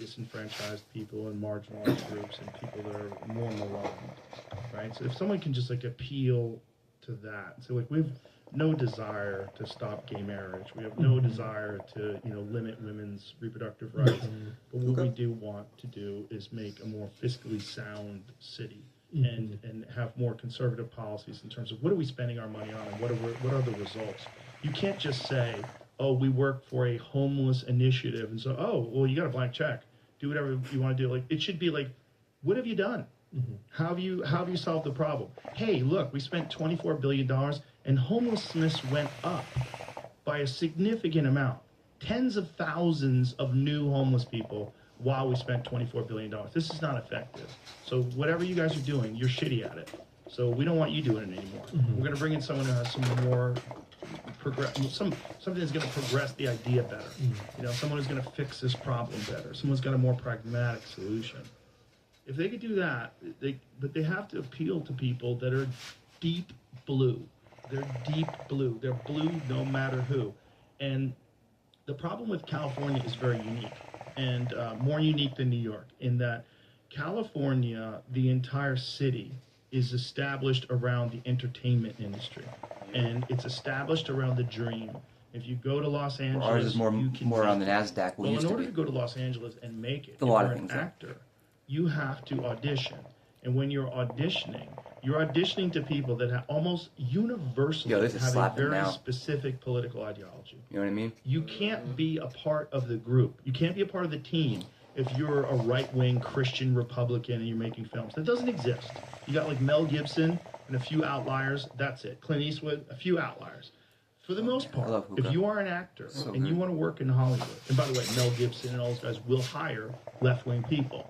disenfranchised people and marginalized groups and people that are more maligned, right? So if someone can just like appeal to that, so like we have no desire to stop gay marriage, we have no desire to limit women's reproductive rights, but what we do want to do is make a more fiscally sound city and have more conservative policies in terms of what are we spending our money on and what are the results. You can't just say, oh, we work for a homeless initiative, and so, oh, well, you got a blank check. Do whatever you want to do. Like, it should be like, what have you done? How have you solved the problem? Hey, look, we spent $24 billion, and homelessness went up by a significant amount. Tens of thousands of new homeless people while we spent $24 billion. This is not effective. So whatever you guys are doing, you're shitty at it. So we don't want you doing it anymore. We're going to bring in someone who has some more something that's going to progress the idea better. Someone who's going to fix this problem better. Someone's got a more pragmatic solution. If they could do that, but they have to appeal to people that are deep blue. They're deep blue. They're blue no matter who. And the problem with California is very unique, and more unique than New York, in that California, the entire city, is established around the entertainment industry. And it's established around the dream. If you go to Los Angeles, ours is more on the NASDAQ. Well, in order to go to Los Angeles and make it, if you're an actor, you have to audition. And when you're auditioning to people that have almost universally have a very specific political ideology. You know what I mean? You can't be a part of the group. You can't be a part of the team if you're a right-wing Christian Republican and you're making films. That doesn't exist. You got like Mel Gibson and a few outliers. That's it. Clint Eastwood, a few outliers. For the most part, if you are an actor and you want to work in Hollywood, and by the way, Mel Gibson and all those guys will hire left-wing people.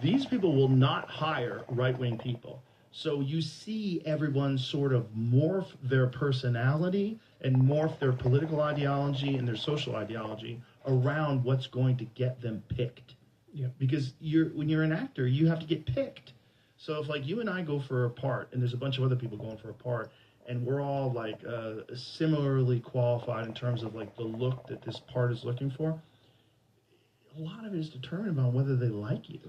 These people will not hire right-wing people. So you see everyone sort of morph their personality and morph their political ideology and their social ideology around what's going to get them picked. Yeah. Because when you're an actor, you have to get picked. So if like you and I go for a part, and there's a bunch of other people going for a part, and we're all like similarly qualified in terms of like the look that this part is looking for, a lot of it is determined by whether they like you.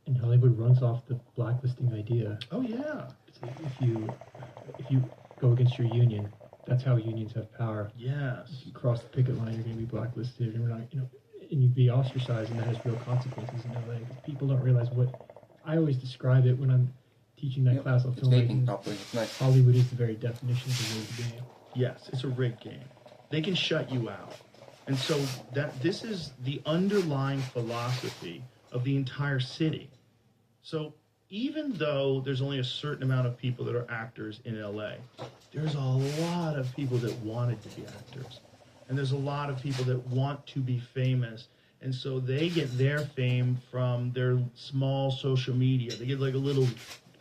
And Hollywood runs off the blacklisting idea. Oh yeah. If you go against your union, that's how unions have power. Yes. If you cross the picket line, you're going to be blacklisted, and we're not, and you'd be ostracized, and that has real consequences in LA. People don't realize what. I always describe it when I'm teaching that class of filmmaking. Nice. Hollywood is the very definition of a rigged game. Yes, it's a rigged game. They can shut you out, and so this is the underlying philosophy of the entire city. So even though there's only a certain amount of people that are actors in LA, there's a lot of people that wanted to be actors. And there's a lot of people that want to be famous. And so they get their fame from their small social media. They get like a little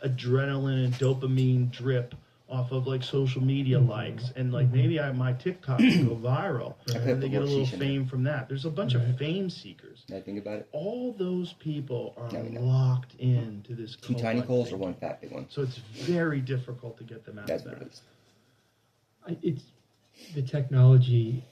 adrenaline and dopamine drip off of like social media likes, and like maybe my TikTok will go viral, and they get a little fame from that. There's a bunch of fame seekers. I think about it. All those people are locked into this. Two tiny coals or one fat big one. So it's very difficult to get them out of that. It's the technology